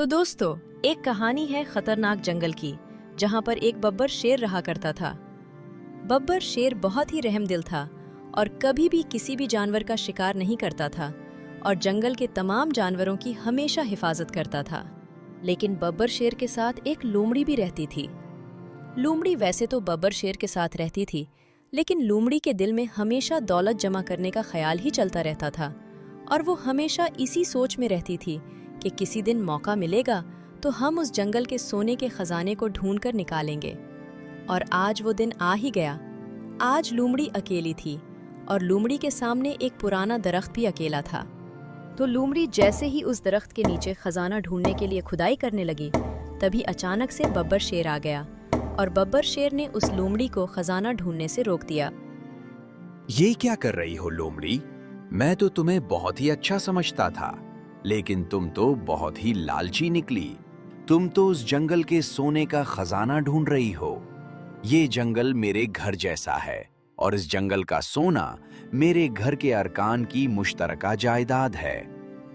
तो दोस्तों, एक कहानी है खतरनाक जंगल की, जहां पर एक बब्बर शेर रहा करता था। बब्बर शेर बहुत ही रहमदिल था और कभी भी किसी भी जानवर का शिकार नहीं करता था और जंगल के तमाम जानवरों की हमेशा हिफाजत करता था। लेकिन बब्बर शेर के साथ एक लोमड़ी भी रहती थी। लोमड़ी वैसे तो बब्बर शेर के साथ रहती थी, लेकिन लोमड़ी के दिल में हमेशा दौलत जमा करने का ख्याल ही चलता रहता था और वो हमेशा इसी सोच में रहती थी कि किसी दिन मौका मिलेगा तो हम उस जंगल के सोने के खजाने को ढूंढकर निकालेंगे। और आज वो दिन आ ही गया। आज लोमड़ी अकेली थी और लोमड़ी के सामने एक पुराना दरख्त भी अकेला था। तो लोमड़ी जैसे ही उस दरख्त के नीचे खजाना ढूंढने के लिए खुदाई करने लगी, तभी अचानक से बब्बर शेर आ गया और बब्बर शेर ने उस लोमड़ी को खजाना ढूंढने से रोक दिया। ये क्या कर रही हो लोमड़ी? मैं तो तुम्हें बहुत ही अच्छा समझता था, लेकिन तुम तो बहुत ही लालची निकली। तुम तो उस जंगल के सोने का खजाना ढूंढ रही हो। ये जंगल मेरे घर जैसा है और इस जंगल का सोना मेरे घर के अरकान की मुश्तरका जायदाद है।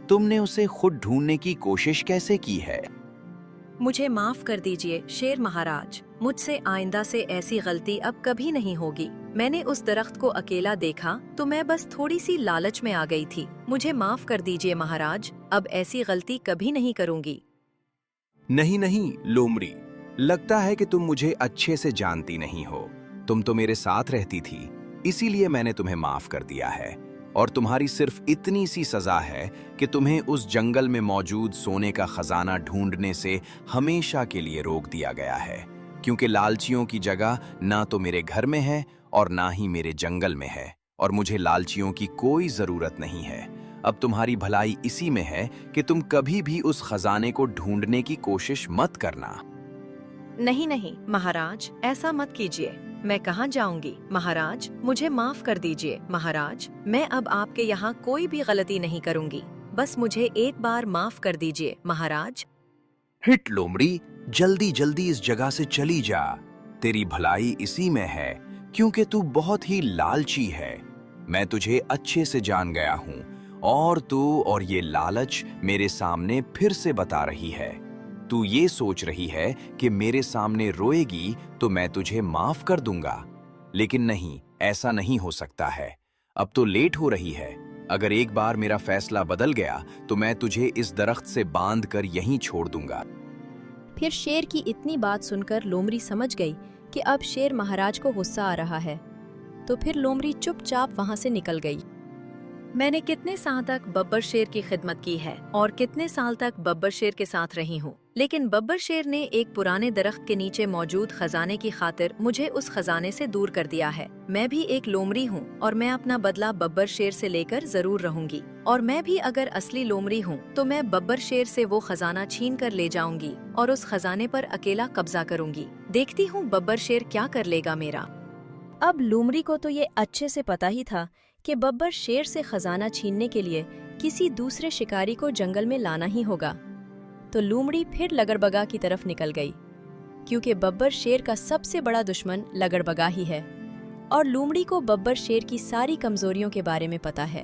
तुमने उसे खुद ढूंढने की कोशिश कैसे की है? मुझे माफ कर दीजिए शेर महाराज, मुझसे आइंदा से ऐसी गलती अब कभी नहीं होगी। मैंने उस दरख्त को अकेला देखा तो मैं बस थोड़ी सी लालच में आ गई थी। मुझे माफ कर दीजिए महाराज, अब ऐसी गलती कभी नहीं करूंगी। नहीं नहीं लोमड़ी, लगता है कि तुम मुझे अच्छे से जानती नहीं हो। तुम तो मेरे साथ रहती थी, इसीलिए मैंने तुम्हें माफ कर दिया है। और तुम्हारी सिर्फ इतनी सी सजा है कि तुम्हें उस जंगल में मौजूद सोने का खजाना ढूंढने से हमेशा के लिए रोक दिया गया है, क्योंकि लालचियों की जगह ना तो मेरे घर में है और ना ही मेरे जंगल में है, और मुझे लालचियों की कोई जरूरत नहीं है। अब तुम्हारी भलाई इसी में है कि तुम कभी भी उस खजाने को ढूंढने की कोशिश मत करना। नहीं नहीं महाराज, ऐसा मत कीजिए। मैं कहाँ जाऊंगी महाराज, मुझे माफ कर दीजिए महाराज। मैं अब आपके यहाँ कोई भी गलती नहीं करूंगी, बस मुझे एक बार माफ कर दीजिए महाराज। हिट लोमड़ी, जल्दी जल्दी इस जगह से चली जा। तेरी भलाई इसी में है, क्योंकि तू बहुत ही लालची है। मैं तुझे अच्छे से जान गया हूँ और तू और ये लालच मेरे सामने फिर से बता रही है। तू ये सोच रही है कि मेरे सामने रोएगी तो मैं तुझे माफ कर दूंगा, लेकिन नहीं, ऐसा नहीं हो सकता है। अब तो लेट हो रही है। अगर एक बार मेरा फैसला बदल गया तो मैं तुझे इस दरख्त से बांध कर यहीं छोड़ दूंगा। फिर शेर की इतनी बात सुनकर लोमड़ी समझ गई कि अब शेर महाराज को गुस्सा आ रहा है। तो फिर लोमड़ी चुपचाप वहां से निकल गई। मैंने कितने साल तक बब्बर शेर की खिदमत की है और कितने साल तक बब्बर शेर के साथ रही हूँ, लेकिन बब्बर शेर ने एक पुराने दरख्त के नीचे मौजूद खजाने की खातिर मुझे उस खजाने से दूर कर दिया है। मैं भी एक लोमड़ी हूँ और मैं अपना बदला बब्बर शेर से लेकर जरूर रहूंगी। और मैं भी अगर असली लोमड़ी हूँ तो मैं बब्बर शेर से वो खजाना छीन कर ले जाऊंगी और उस खजाने पर अकेला कब्जा करूंगी। देखती हूँ बब्बर शेर क्या कर लेगा मेरा। अब लोमड़ी को तो ये अच्छे से पता ही था कि बब्बर शेर से खजाना छीनने के लिए किसी दूसरे शिकारी को जंगल में लाना ही होगा। तो लोमड़ी फिर लगड़बगा की तरफ निकल गई, क्योंकि बब्बर शेर का सबसे बड़ा दुश्मन लगड़बगा ही है और लोमड़ी को बब्बर शेर की सारी कमजोरियों के बारे में पता है।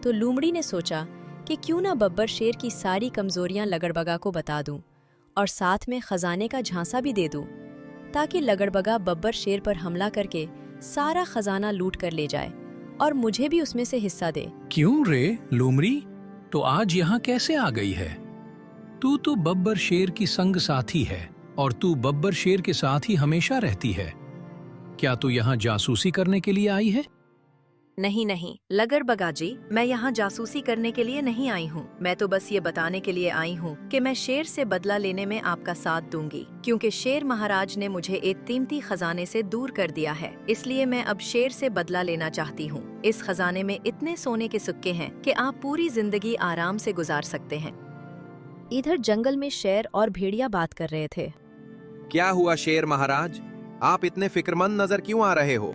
तो लोमड़ी ने सोचा कि क्यों ना बब्बर शेर की सारी कमजोरियां लगड़बगा को बता दूं और साथ में खजाने का झांसा भी दे दूं, ताकि लगड़बगा बब्बर शेर पर हमला करके सारा खजाना लूट कर ले जाए और मुझे भी उसमें से हिस्सा दे। क्यों रे लोमड़ी, तो आज यहाँ कैसे आ गई है? तू तो बब्बर शेर की संग साथी है और तू बब्बर शेर के साथ ही हमेशा रहती है। क्या तू यहाँ जासूसी करने के लिए आई है? नहीं नहीं लगड़बगा जी, मैं यहाँ जासूसी करने के लिए नहीं आई हूँ। मैं तो बस ये बताने के लिए आई हूँ कि मैं शेर से बदला लेने में आपका साथ दूंगी, क्योंकि शेर महाराज ने मुझे एक कीमती खजाने से दूर कर दिया है। इसलिए मैं अब शेर से बदला लेना चाहती हूँ। इस खजाने में इतने सोने के सिक्के हैं कि आप पूरी जिंदगी आराम से गुजार सकते हैं। इधर जंगल में शेर और भेड़िया बात कर रहे थे। क्या हुआ शेर महाराज, आप इतने फिक्रमंद नजर क्यों आ रहे हो?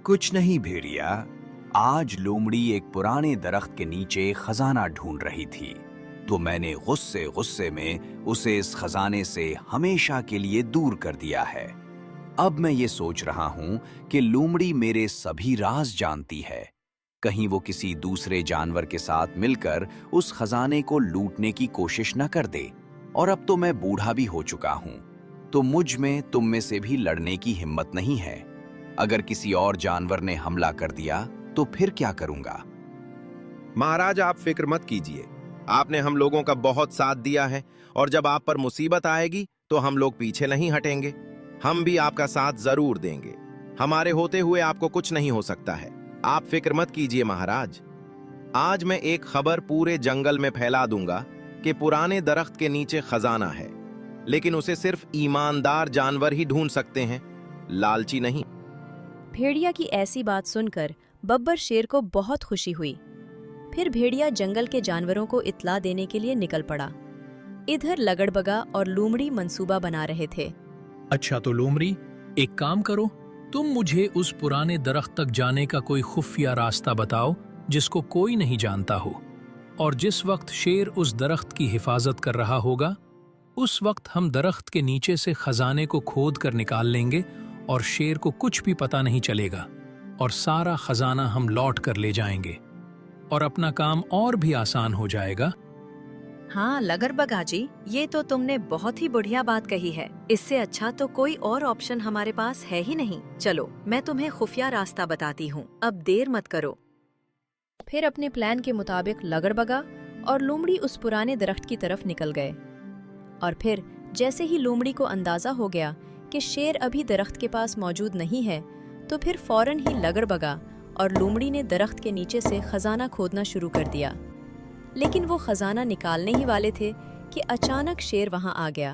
कुछ नहीं भेड़िया, आज लोमड़ी एक पुराने दरख्त के नीचे खजाना ढूंढ रही थी, तो मैंने गुस्से गुस्से में उसे इस खजाने से हमेशा के लिए दूर कर दिया है। अब मैं ये सोच रहा हूं कि लोमड़ी मेरे सभी राज जानती है कहीं वो किसी दूसरे जानवर के साथ मिलकर उस खजाने को लूटने की कोशिश न कर दे। और अब तो मैं बूढ़ा भी हो चुका हूं, तो मुझ में तुम में से भी लड़ने की हिम्मत नहीं है। अगर किसी और जानवर ने हमला कर दिया तो फिर क्या करूंगा? महाराज, आप फिक्र मत कीजिए। आपने हम लोगों का बहुत साथ दिया है और जब आप पर मुसीबत आएगी तो हम लोग पीछे नहीं हटेंगे। हम भी आपका साथ जरूर देंगे। हमारे होते हुए आपको कुछ नहीं हो सकता है। आप फिक्र मत कीजिए महाराज। आज मैं एक खबर पूरे जंगल में फैला दूंगा कि पुराने दरख्त के नीचे खजाना है, लेकिन उसे सिर्फ ईमानदार जानवर ही ढूंढ सकते हैं, लालची नहीं। भेड़िया की ऐसी बात सुनकर बब्बर शेर को बहुत खुशी हुई। फिर भेड़िया जंगल के जानवरों को इत्तला देने के लिए निकल पड़ा। इधर लगड़बगा और लूमड़ी मंसूबा बना रहे थे। अच्छा तो लोमड़ी, एक काम करो, तुम मुझे उस पुराने दरख्त तक जाने का कोई खुफिया रास्ता बताओ जिसको कोई नहीं जानता हो, और जिस वक्त शेर उस दरख्त की हिफाजत कर रहा होगा उस वक्त हम दरख्त के नीचे से खजाने को खोद कर निकाल लेंगे और शेर को कुछ भी पता नहीं चलेगा और सारा खजाना हम लौट कर ले जाएंगे और अपना काम और भी आसान हो जाएगा। हाँ लगड़बगा जी, ये तो तुमने बहुत ही बढ़िया बात कही है। इससे अच्छा तो कोई और ऑप्शन हमारे पास है ही नहीं। चलो मैं तुम्हें खुफिया रास्ता बताती हूँ, अब देर मत करो। फिर अपने प्लान के मुताबिक लगड़बगा और लोमड़ी उस पुराने दरख्त की तरफ निकल गए। और फिर जैसे ही लोमड़ी को अंदाजा हो गया कि शेर अभी दरख्त के पास मौजूद नहीं है, तो फिर फौरन ही लगड़बगा और लोमड़ी ने दरख्त के नीचे से खजाना खोदना शुरू कर दिया। लेकिन वो खजाना निकालने ही वाले थे कि अचानक शेर वहां आ गया।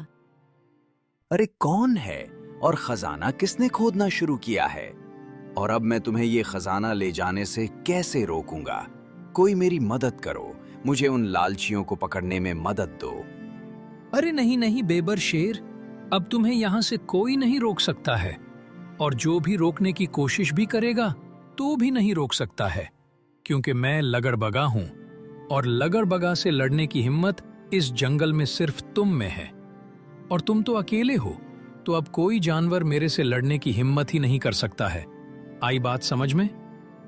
अरे कौन है और खजाना किसने खोदना शुरू किया है? और अब मैं तुम्हें ये खजाना ले जाने से कैसे रोकूंगा? कोई मेरी मदद करो, मुझे उन लालचियों को पकड़ने में मदद दो। अरे नहीं नहीं बेबर शेर, अब तुम्हें यहाँ से कोई नहीं रोक सकता है, और जो भी रोकने की कोशिश भी करेगा तो भी नहीं रोक सकता है, क्योंकि मैं लगड़बगा हूँ और लगड़बगा से लड़ने की हिम्मत इस जंगल में सिर्फ तुम में है, और तुम तो अकेले हो, तो अब कोई जानवर मेरे से लड़ने की हिम्मत ही नहीं कर सकता है। आई बात समझ में?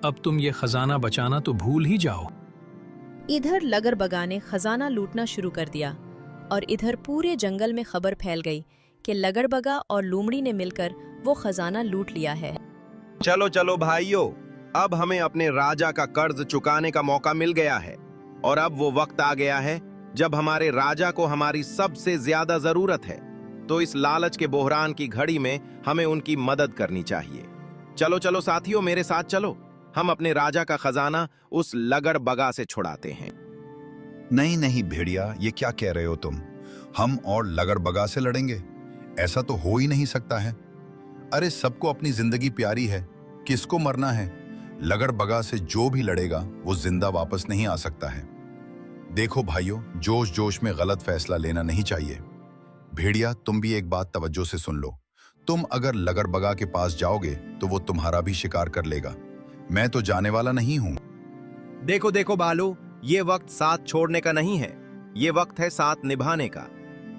अब तुम ये खजाना बचाना तो भूल ही जाओ। इधर लगड़बगा ने खजाना लूटना शुरू कर दिया और इधर पूरे जंगल में खबर फैल गई कि लगड़बगा और लोमड़ी ने मिलकर वो खजाना लूट लिया है। चलो चलो भाइयों, अब हमें अपने राजा का कर्ज चुकाने का मौका मिल गया है और अब वो वक्त आ गया है जब हमारे राजा को हमारी सबसे ज्यादा जरूरत है। तो इस लालच के बहरान की घड़ी में हमें उनकी मदद करनी चाहिए। चलो चलो साथियों, मेरे साथ चलो, हम अपने राजा का खजाना उस लगड़बगा से छुड़ाते हैं। नहीं नहीं भेड़िया, ये क्या कह रहे हो तुम? हम और लगड़बगा से लड़ेंगे? ऐसा तो हो ही नहीं सकता है। अरे सबको अपनी जिंदगी प्यारी है, किसको मरना है? लगड़बगा से जो भी लड़ेगा वो जिंदा वापस नहीं आ सकता है। देखो भाइयों, जोश जोश में गलत फैसला लेना नहीं चाहिए। भेड़िया, तुम भी एक बात तवज्जो से सुन लो। तुम अगर लगड़बगा के पास जाओगे तो वो तुम्हारा भी शिकार कर लेगा। मैं तो जाने वाला नहीं हूं। देखो देखो बालू, ये वक्त साथ छोड़ने का नहीं है, ये वक्त है साथ निभाने का।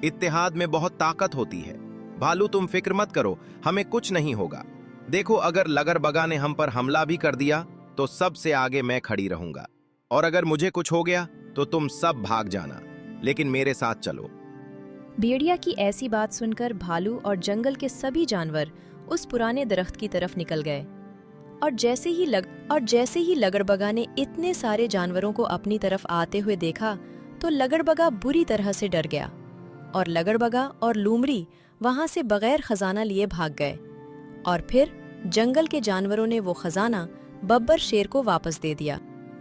इत्तेहाद में बहुत ताकत होती है। भालू तुम फिक्र मत करो, हमें कुछ नहीं होगा। देखो अगर लगड़बगा ने हम पर हमला भी कर दिया तो सबसे आगे मैं खड़ी रहूंगा, और अगर मुझे कुछ हो गया तो तुम सब भाग जाना, लेकिन मेरे साथ चलो। भेड़िया की ऐसी बात सुनकर भालू और जंगल के सभी जानवर उस पुराने दरख्त की तरफ निकल गए। और जैसे ही लगड़बगा ने इतने सारे जानवरों को अपनी तरफ आते हुए देखा तो लगड़बगा बुरी तरह से डर गया और लगड़बगा और लोमड़ी वहां से बगैर खजाना लिए भाग गए। और फिर जंगल के जानवरों ने वो खजाना बब्बर शेर को वापस दे दिया।